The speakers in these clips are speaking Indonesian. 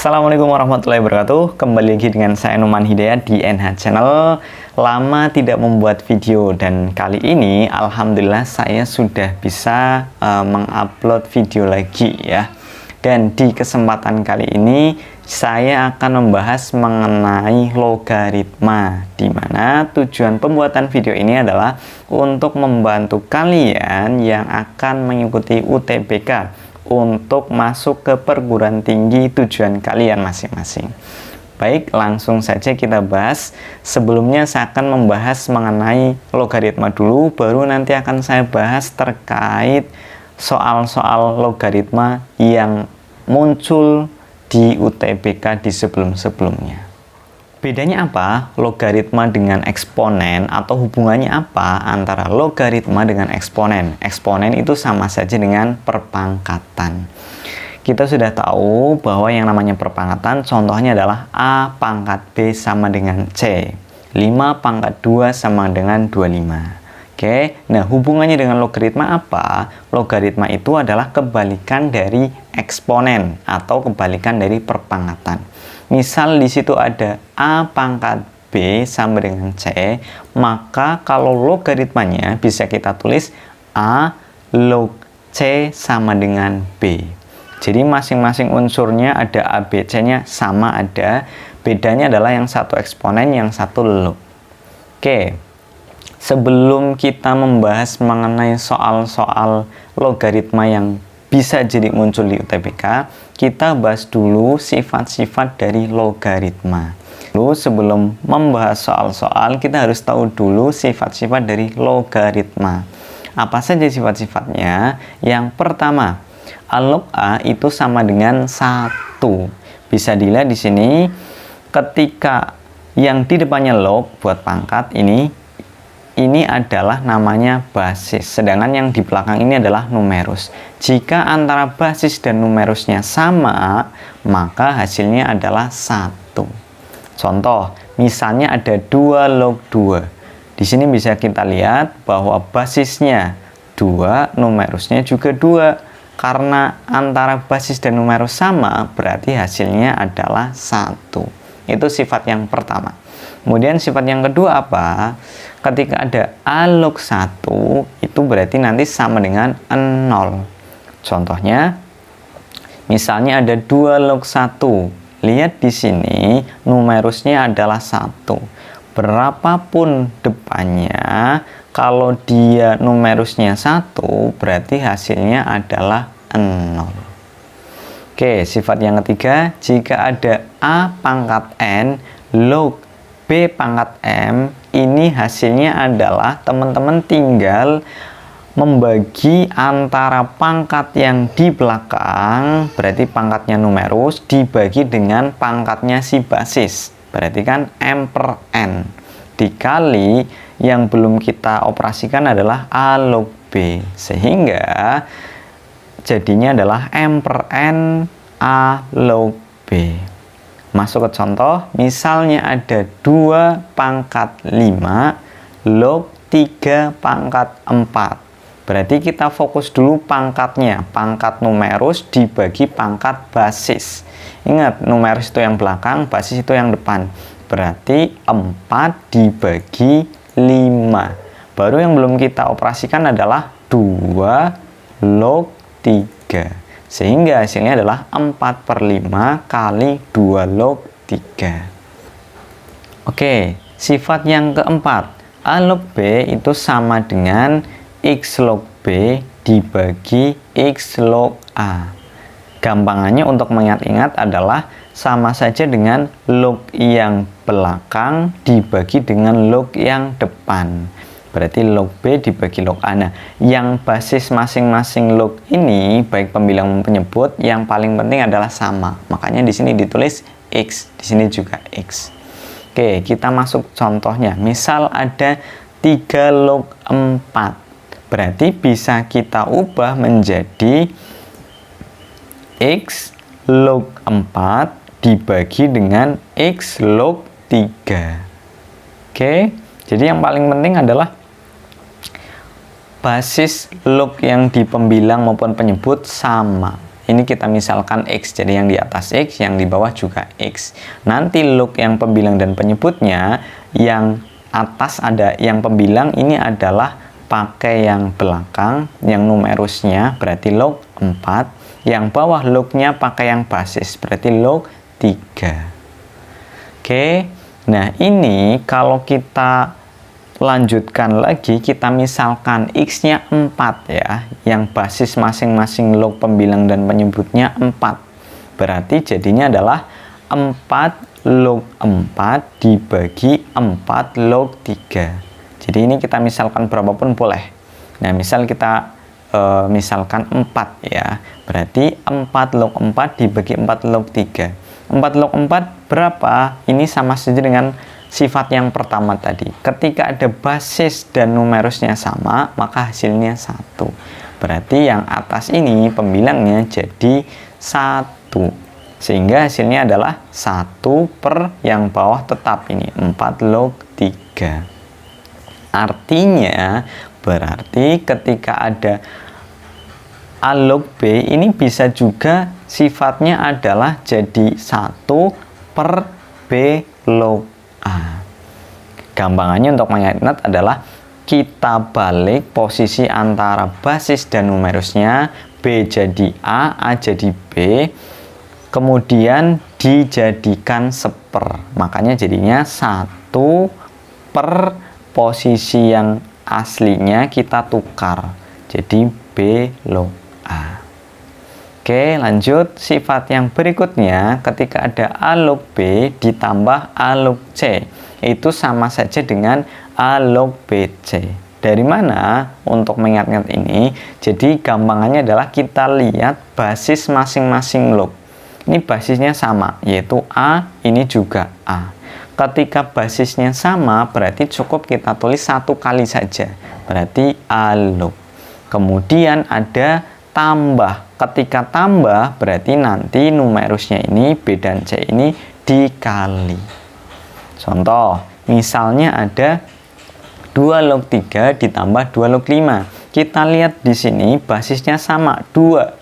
Assalamualaikum warahmatullahi wabarakatuh. Kembali lagi dengan saya Numan Hidayat di NH Channel. Lama tidak membuat video dan kali ini alhamdulillah saya sudah bisa mengupload video lagi ya. Dan di kesempatan kali ini saya akan membahas mengenai logaritma, di mana tujuan pembuatan video ini adalah untuk membantu kalian yang akan mengikuti UTBK untuk masuk ke perguruan tinggi tujuan kalian masing-masing. Baik, langsung saja kita bahas. Sebelumnya saya akan membahas mengenai logaritma dulu, baru nanti akan saya bahas terkait soal-soal logaritma yang muncul di UTBK di sebelum-sebelumnya. Bedanya apa logaritma dengan eksponen, atau hubungannya apa antara logaritma dengan eksponen? Eksponen itu sama saja dengan perpangkatan. Kita sudah tahu bahwa yang namanya perpangkatan contohnya adalah A pangkat B sama dengan C. 5 pangkat 2 sama dengan 25. Oke, nah hubungannya dengan logaritma apa? Logaritma itu adalah kebalikan dari eksponen atau kebalikan dari perpangkatan. Misal di situ ada A pangkat B sama dengan C, maka kalau logaritmanya bisa kita tulis A log C sama dengan B. Jadi masing-masing unsurnya ada A, B, C-nya sama ada, bedanya adalah yang satu eksponen, yang satu log. Oke, sebelum kita membahas mengenai soal-soal logaritma yang bisa jadi muncul di UTBK, kita bahas dulu sifat-sifat dari logaritma. Lalu sebelum membahas soal-soal, kita harus tahu dulu sifat-sifat dari logaritma. Apa saja sifat-sifatnya? Yang pertama, A log A itu sama dengan 1. Bisa dilihat di sini, ketika yang di depannya log buat pangkat ini adalah namanya basis, sedangkan yang di belakang ini adalah numerus. Jika antara basis dan numerusnya sama, maka hasilnya adalah 1. Contoh, misalnya ada 2 log 2. Di sini bisa kita lihat bahwa basisnya 2, numerusnya juga 2. Karena antara basis dan numerus sama, berarti hasilnya adalah 1. Itu sifat yang pertama. Kemudian sifat yang kedua apa? Ketika ada A log 1, itu berarti nanti sama dengan 0. Contohnya, misalnya ada 2 log 1. Lihat di sini, numerusnya adalah 1. Berapapun depannya, kalau dia numerusnya 1, berarti hasilnya adalah 0. Oke, sifat yang ketiga, jika ada A pangkat N log B pangkat M, ini hasilnya adalah teman-teman tinggal membagi antara pangkat yang di belakang, berarti pangkatnya numerus, dibagi dengan pangkatnya si basis, berarti kan M per N, dikali yang belum kita operasikan adalah A log B, sehingga jadinya adalah M per N A log B. Masuk ke contoh, misalnya ada 2 pangkat 5 log 3 pangkat 4. Berarti kita fokus dulu pangkatnya, pangkat numerus dibagi pangkat basis. Ingat, numerus itu yang belakang, basis itu yang depan. Berarti 4 dibagi 5. Baru yang belum kita operasikan adalah 2 log 3. Sehingga hasilnya adalah 4 per 5 kali 2 log 3. Oke, sifat yang keempat, A log B itu sama dengan X log B dibagi X log A. Gampangannya untuk mengingat-ingat adalah sama saja dengan log yang belakang dibagi dengan log yang depan. Berarti log B dibagi log A. Nah, yang basis masing-masing log ini, baik pembilang maupun penyebut, yang paling penting adalah sama. Makanya di sini ditulis X, di sini juga X. Oke, kita masuk contohnya. Misal ada 3 log 4. Berarti bisa kita ubah menjadi X log 4 dibagi dengan X log 3. Oke, jadi yang paling penting adalah basis log yang di pembilang maupun penyebut sama. ini kita misalkan X, jadi yang di atas X, yang di bawah juga X. Nanti log yang pembilang dan penyebutnya, yang atas ada yang pembilang ini adalah pakai yang belakang, yang numerusnya berarti log 4, yang bawah lognya pakai yang basis berarti log 3. Oke, nah ini kalau kita lanjutkan lagi, kita misalkan X-nya 4 ya, yang basis masing-masing log pembilang dan penyebutnya 4. Berarti jadinya adalah 4 log 4 dibagi 4 log 3. Jadi ini kita misalkan berapapun boleh. Nah, misal kita misalkan 4 ya. Berarti 4 log 4 dibagi 4 log 3. 4 log 4 berapa? Ini sama saja dengan sifat yang pertama tadi. Ketika ada basis dan numerusnya sama, maka hasilnya 1. Berarti yang atas ini pembilangnya jadi 1. Sehingga hasilnya adalah 1 per yang bawah tetap ini 4 log 3. Artinya berarti ketika ada A log B ini bisa juga sifatnya adalah jadi 1 per B log A. Gampangannya untuk mengingat adalah kita balik posisi antara basis dan numerusnya, B jadi A jadi B, kemudian dijadikan seper. Makanya jadinya 1 per posisi yang aslinya kita tukar jadi B log A. Oke, lanjut sifat yang berikutnya, ketika ada A log B ditambah A log C, itu sama saja dengan A log BC. Dari mana untuk mengingat-ingat ini? Jadi gampangannya adalah kita lihat basis masing-masing log. Ini basisnya sama, yaitu A, ini juga A. Ketika basisnya sama, berarti cukup kita tulis 1 kali saja. Berarti A log. Kemudian ada tambah. Ketika tambah, berarti nanti numerusnya ini, B dan C ini dikali. Contoh, misalnya ada 2 log 3 ditambah 2 log 5. Kita lihat di sini basisnya sama, 2.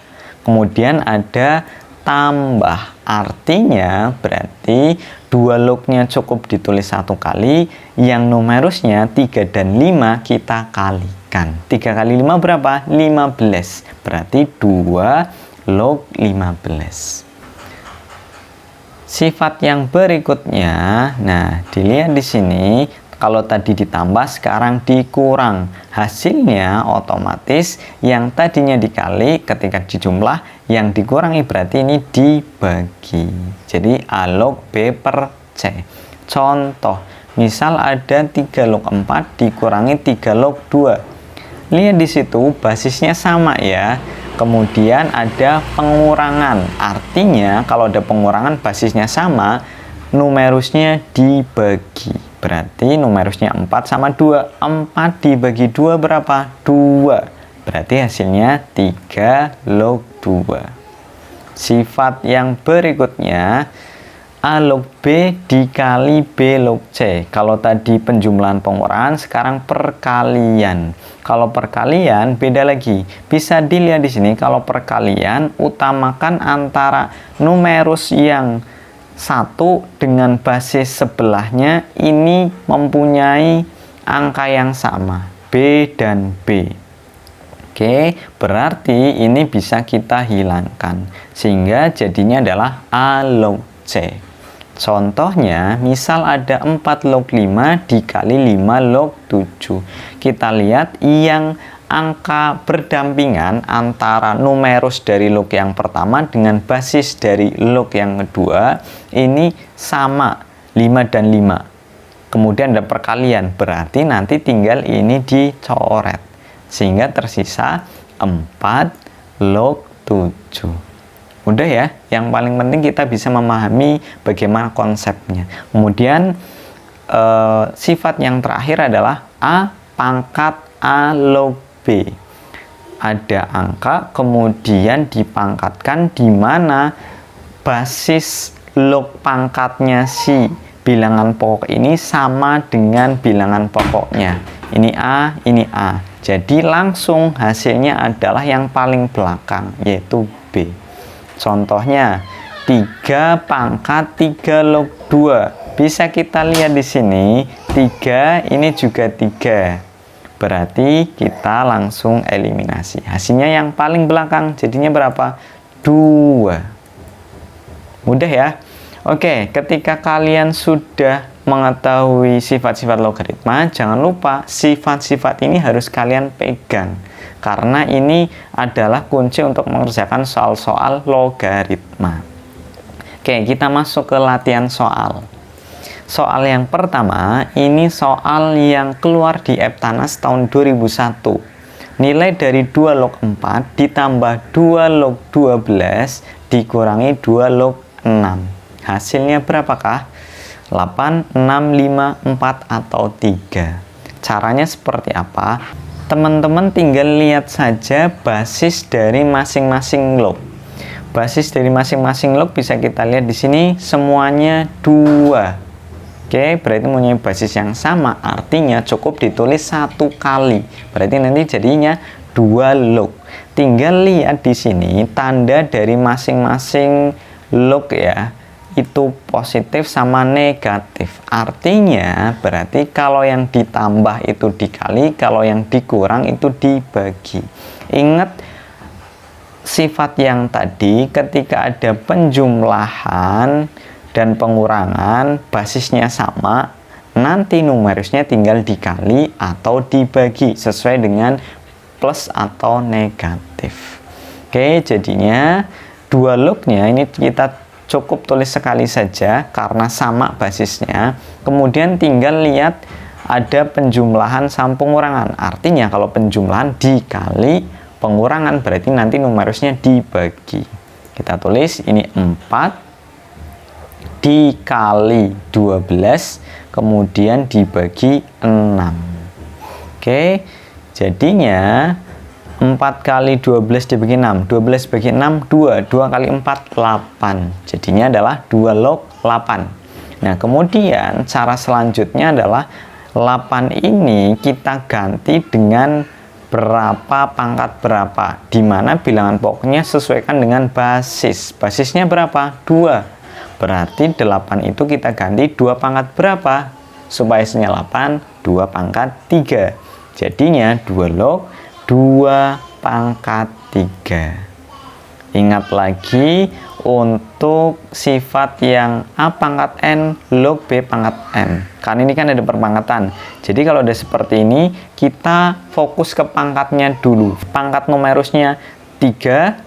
Kemudian ada tambah. Artinya berarti 2 lognya cukup ditulis 1 kali, yang numerusnya 3 dan 5 kita kalikan. 3 kali 5 berapa? 15. Berarti 2 log 15. Sifat yang berikutnya, nah dilihat di sini, kalau tadi ditambah sekarang dikurang. Hasilnya otomatis yang tadinya dikali ketika dijumlah, yang dikurangi berarti ini dibagi. Jadi A log B per C. Contoh, misal ada 3 log 4 dikurangi 3 log 2. Lihat di situ basisnya sama ya. Kemudian ada pengurangan. Artinya kalau ada pengurangan basisnya sama, numerusnya dibagi. Berarti numerusnya 4 sama 2. 4 dibagi 2 berapa? 2. Berarti hasilnya 3 log 2. Sifat yang berikutnya, A log B dikali B log C. Kalau tadi penjumlahan pengurangan, sekarang perkalian. Kalau perkalian beda lagi. Bisa dilihat di sini, kalau perkalian utamakan antara numerus yang 1 dengan basis sebelahnya ini mempunyai angka yang sama, B dan B. Oke, berarti ini bisa kita hilangkan sehingga jadinya adalah A log C. Contohnya, misal ada 4 log 5 dikali 5 log 7. Kita lihat yang angka berdampingan antara numerus dari log yang pertama dengan basis dari log yang kedua ini sama, 5 dan 5. Kemudian ada perkalian, berarti nanti tinggal ini dicoret sehingga tersisa 4 log 7. Udah ya, yang paling penting kita bisa memahami bagaimana konsepnya. Kemudian sifat yang terakhir adalah A pangkat A log B. Ada angka kemudian dipangkatkan di mana basis log pangkatnya si bilangan pokok ini sama dengan bilangan pokoknya. Ini A, ini A. Jadi langsung hasilnya adalah yang paling belakang, yaitu B. Contohnya 3 pangkat 3 log 2. Bisa kita lihat di sini 3 ini juga 3. Berarti kita langsung eliminasi. Hasilnya yang paling belakang jadinya berapa? 2. Mudah ya. Oke, ketika kalian sudah mengetahui sifat-sifat logaritma, jangan lupa sifat-sifat ini harus kalian pegang. Karena ini adalah kunci untuk mengerjakan soal-soal logaritma. Oke, kita masuk ke latihan soal. Soal yang pertama, ini soal yang keluar di Eptanas tahun 2001. Nilai dari 2 log 4 ditambah 2 log 12 dikurangi 2 log 6. Hasilnya berapakah? 8, 6, 5, 4, atau 3. Caranya seperti apa? Teman-teman tinggal lihat saja basis dari masing-masing log. Basis dari masing-masing log bisa kita lihat di sini semuanya 2. Oke, berarti mempunyai basis yang sama, artinya cukup ditulis 1 kali. Berarti nanti jadinya 2 log. Tinggal lihat di sini tanda dari masing-masing log ya, itu positif sama negatif. Artinya berarti kalau yang ditambah itu dikali, kalau yang dikurang itu dibagi. Ingat sifat yang tadi, ketika ada penjumlahan dan pengurangan basisnya sama, nanti numerusnya tinggal dikali atau dibagi sesuai dengan plus atau negatif. Oke, jadinya 2 lognya ini kita cukup tulis sekali saja karena sama basisnya. Kemudian tinggal lihat ada penjumlahan sama pengurangan. Artinya kalau penjumlahan dikali pengurangan berarti nanti numerusnya dibagi. Kita tulis ini 4 dikali 12 kemudian dibagi 6. Oke, jadinya 4 kali 12 dibagi 6, 12 bagi 6 2, 2 kali 4 8. Jadinya adalah 2 log 8. Nah, kemudian cara selanjutnya adalah 8 ini kita ganti dengan berapa pangkat berapa, dimana bilangan pokoknya sesuaikan dengan basis. Basisnya berapa? 2. Berarti 8 itu kita ganti 2 pangkat berapa supaya hasilnya 8, 2 pangkat 3. Jadinya 2 log 2 pangkat 3. Ingat lagi untuk sifat yang A pangkat N log B pangkat N. Karena ini kan ada perpangkatan. Jadi kalau ada seperti ini, kita fokus ke pangkatnya dulu. Pangkat numerusnya 3.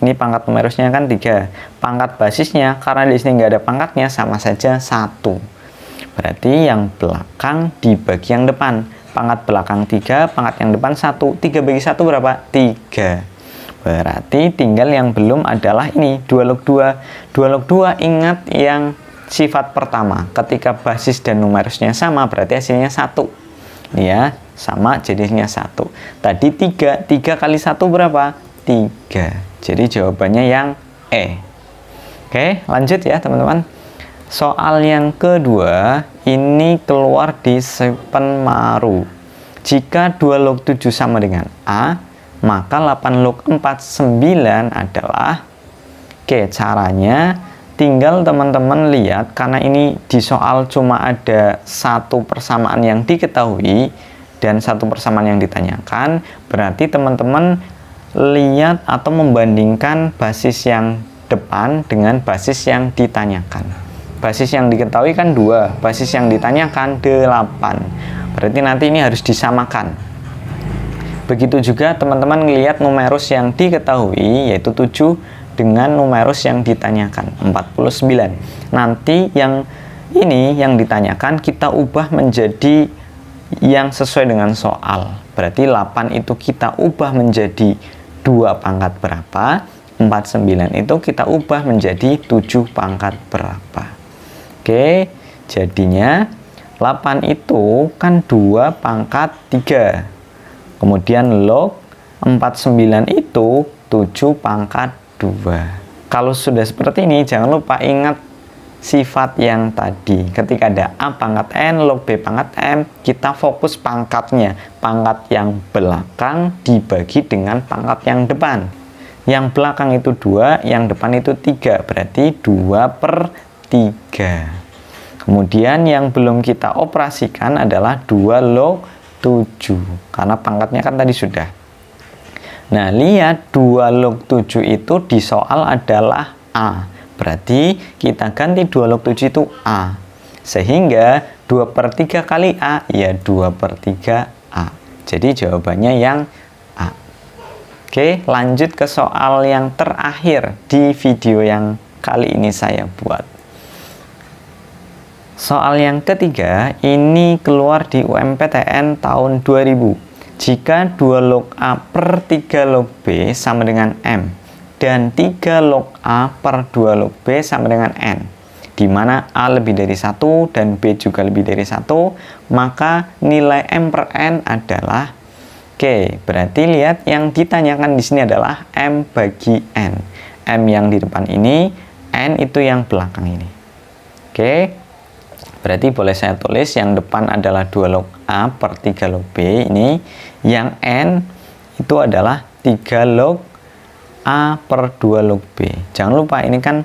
Ini pangkat numerusnya kan 3. Pangkat basisnya, karena di sini nggak ada pangkatnya, sama saja 1. Berarti yang belakang dibagi yang depan. Pangkat belakang 3, pangkat yang depan 1. 3 bagi 1 berapa? 3. Berarti tinggal yang belum adalah ini 2 log 2. 2 log 2 ingat yang sifat pertama. Ketika basis dan numerusnya sama berarti hasilnya 1. Ini ya, sama jadinya 1. Tadi 3. 3 kali 1 berapa? 3. Jadi jawabannya yang E. Oke, lanjut ya teman-teman. Soal yang kedua ini keluar di Sepenmaru. Jika 2 log 7 sama dengan A, maka 8 log 4 9 adalah, oke, caranya tinggal teman-teman lihat, karena ini di soal cuma ada 1 persamaan yang diketahui dan 1 persamaan yang ditanyakan, berarti teman-teman lihat atau membandingkan basis yang depan dengan basis yang ditanyakan. Basis yang diketahui kan 2, basis yang ditanyakan 8. Berarti nanti ini harus disamakan. Begitu juga teman-teman melihat numerus yang diketahui yaitu 7 dengan numerus yang ditanyakan 49. Nanti yang ini yang ditanyakan kita ubah menjadi yang sesuai dengan soal. Berarti 8 itu kita ubah menjadi 2 pangkat berapa, 49 itu kita ubah menjadi 7 pangkat berapa. Oke, jadinya 8 itu kan 2 pangkat 3. Kemudian log 49 itu 7 pangkat 2. Kalau sudah seperti ini, jangan lupa ingat sifat yang tadi. Ketika ada A pangkat N, log B pangkat M, kita fokus pangkatnya. Pangkat yang belakang dibagi dengan pangkat yang depan. Yang belakang itu 2, yang depan itu 3, berarti 2/3. Kemudian yang belum kita operasikan adalah 2 log 7, karena pangkatnya kan tadi sudah. Nah, lihat 2 log 7 itu di soal adalah A. Berarti kita ganti 2 log 7 itu A. Sehingga 2/3 kali A, ya 2/3 A. Jadi jawabannya yang A. Oke, lanjut ke soal yang terakhir di video yang kali ini saya buat. Soal yang ketiga, ini keluar di UMPTN tahun 2000. Jika 2 log A per 3 log B sama dengan M, dan 3 log A per 2 log B sama dengan N, di mana A lebih dari 1 dan B juga lebih dari 1, maka nilai M per N adalah, oke, berarti lihat yang ditanyakan di sini adalah M bagi N. M yang di depan ini, N itu yang belakang ini. Oke, berarti boleh saya tulis yang depan adalah 2 log A per 3 log B ini, yang N itu adalah 3 log A per 2 log B. Jangan lupa ini kan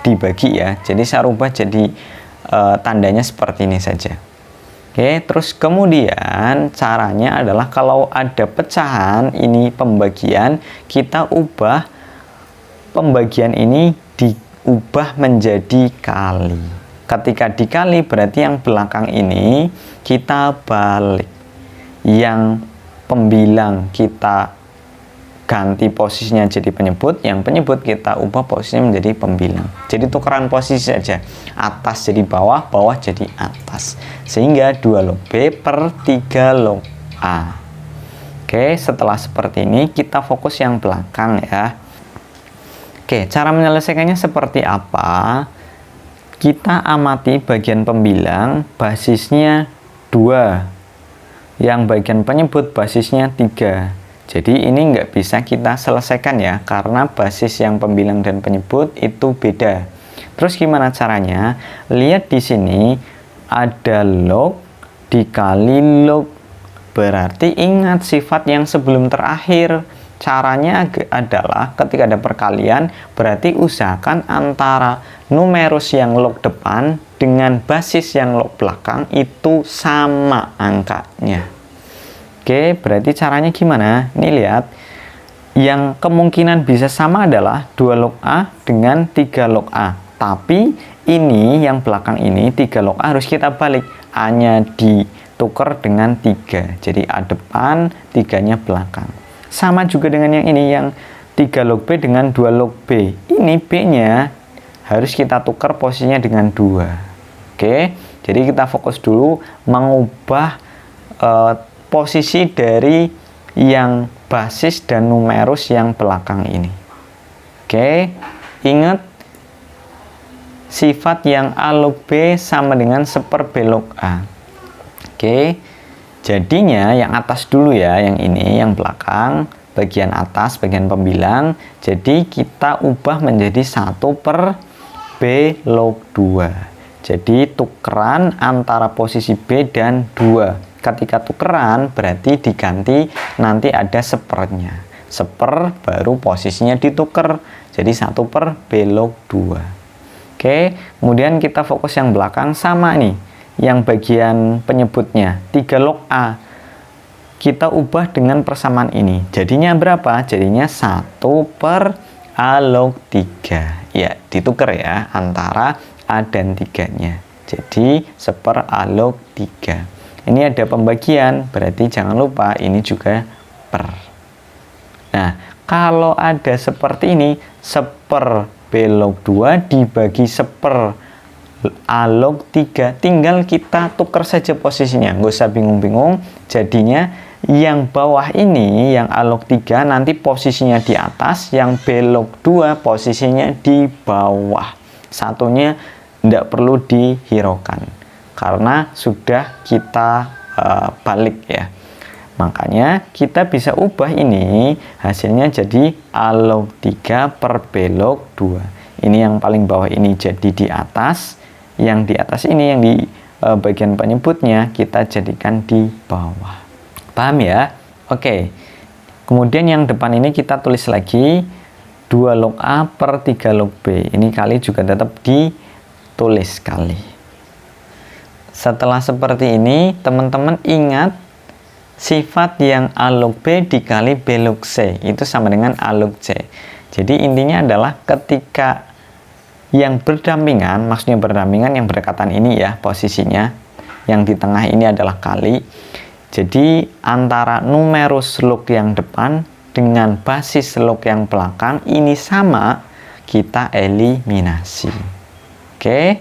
dibagi ya, jadi saya rubah jadi tandanya seperti ini saja. Oke, terus kemudian caranya adalah kalau ada pecahan, ini pembagian, kita ubah pembagian ini diubah menjadi kali. Ketika dikali berarti yang belakang ini kita balik. Yang pembilang kita ganti posisinya jadi penyebut, yang penyebut kita ubah posisinya menjadi pembilang. Jadi tukeran posisi saja, atas jadi bawah, bawah jadi atas, sehingga 2 log B per 3 log A. Oke, setelah seperti ini kita fokus yang belakang ya. Oke, cara menyelesaikannya seperti apa? Kita amati bagian pembilang, basisnya 2, yang bagian penyebut basisnya 3. Jadi ini nggak bisa kita selesaikan ya, karena basis yang pembilang dan penyebut itu beda. Terus gimana caranya? Lihat di sini ada log dikali log. Berarti ingat sifat yang sebelum terakhir. Caranya adalah ketika ada perkalian, berarti usahakan antara numerus yang log depan dengan basis yang log belakang itu sama angkanya. Oke, berarti caranya gimana? Nih lihat, yang kemungkinan bisa sama adalah 2 log A dengan 3 log A. Tapi ini yang belakang ini 3 log A harus kita balik, A-nya ditukar dengan 3. Jadi A depan, 3-nya belakang. Sama juga dengan yang ini, yang 3 log B dengan 2 log B. Ini B-nya harus kita tukar posisinya dengan 2. Oke, jadi kita fokus dulu mengubah posisi dari yang basis dan numerus yang belakang ini. Oke, ingat sifat yang A log B sama dengan 1/B log A. Oke, jadinya yang atas dulu ya, yang ini, yang belakang, bagian atas, bagian pembilang. Jadi kita ubah menjadi 1/B log 2. Jadi tukeran antara posisi B dan 2. Ketika tukeran berarti diganti, nanti ada sepernya. Seper baru posisinya ditukar. Jadi 1/B log 2. Oke, kemudian kita fokus yang belakang sama nih. Yang bagian penyebutnya 3 log A. Kita ubah dengan persamaan ini. Jadinya berapa? Jadinya 1/A log 3. Ya, ditukar ya antara A dan 3-nya. Jadi 1/A log 3. Ini ada pembagian, berarti jangan lupa ini juga per. Nah, kalau ada seperti ini, 1/B log 2 dibagi 1/A log 3, tinggal kita tukar saja posisinya, nggak usah bingung-bingung. Jadinya yang bawah ini, yang A log 3 nanti posisinya di atas, yang B log 2 posisinya di bawah. Satunya tidak perlu dihiraukan karena sudah kita balik ya. Makanya kita bisa ubah ini hasilnya jadi A log 3 per B log 2. Ini yang paling bawah ini jadi di atas, yang di atas ini yang di bagian penyebutnya kita jadikan di bawah. Paham ya? Oke. Kemudian yang depan ini kita tulis lagi 2 log A per 3 log B. Ini kali juga tetap ditulis kali. Setelah seperti ini, teman-teman ingat sifat yang A log B dikali B log C. Itu sama dengan A log C. Jadi intinya adalah ketika yang berdampingan, maksudnya berdampingan yang berdekatan ini ya posisinya. Yang di tengah ini adalah kali. Jadi antara numerus log yang depan dengan basis log yang belakang ini sama, kita eliminasi. Oke,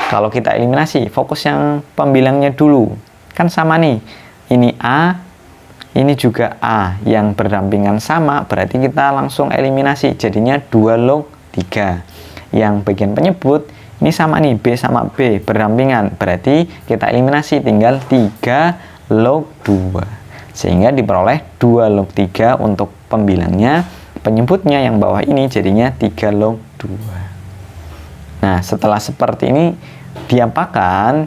kalau kita eliminasi, fokus yang pembilangnya dulu. Kan sama nih, ini A, ini juga A. Yang berdampingan sama, berarti kita langsung eliminasi. Jadinya 2 log 3. Yang bagian penyebut, ini sama nih, B sama B, berdampingan. Berarti kita eliminasi, tinggal 3 log 2, sehingga diperoleh 2 log 3 untuk pembilangnya. Penyebutnya yang bawah ini jadinya 3 log 2. Nah, setelah seperti ini diapakan?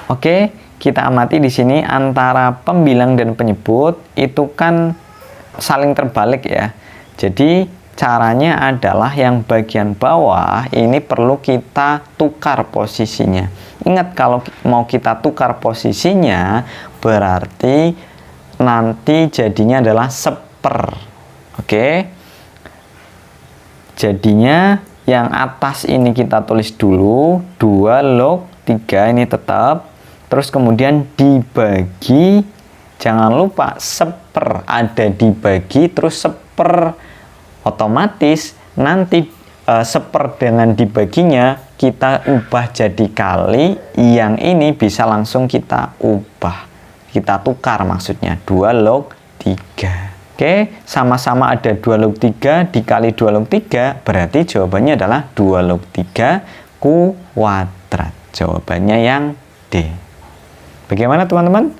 Oke, kita amati di sini antara pembilang dan penyebut itu kan saling terbalik ya. Jadi caranya adalah yang bagian bawah ini perlu kita tukar posisinya. Ingat, kalau mau kita tukar posisinya berarti nanti jadinya adalah seper. Oke. Jadinya yang atas ini kita tulis dulu 2 log 3 ini tetap. Terus kemudian dibagi, jangan lupa seper, ada dibagi terus seper, otomatis nanti seper dengan dibaginya kita ubah jadi kali, yang ini bisa langsung kita ubah, kita tukar maksudnya 2 log 3. Oke, sama-sama ada 2 log 3 dikali 2 log 3, berarti jawabannya adalah 2 log 3 kuadrat. Jawabannya yang D. Bagaimana teman-teman?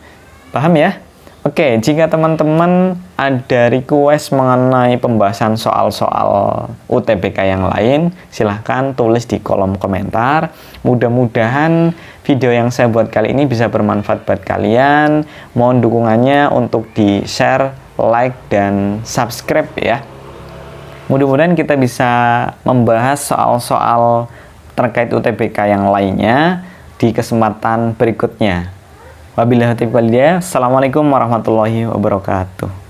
Paham ya? Oke, jika teman-teman ada request mengenai pembahasan soal-soal UTBK yang lain, silahkan tulis di kolom komentar. Mudah-mudahan video yang saya buat kali ini bisa bermanfaat buat kalian. Mohon dukungannya untuk di-share, like, dan subscribe ya. Mudah-mudahan kita bisa membahas soal-soal terkait UTBK yang lainnya di kesempatan berikutnya. Wabillahi taufiq wal hidayah. Assalamualaikum warahmatullahi wabarakatuh.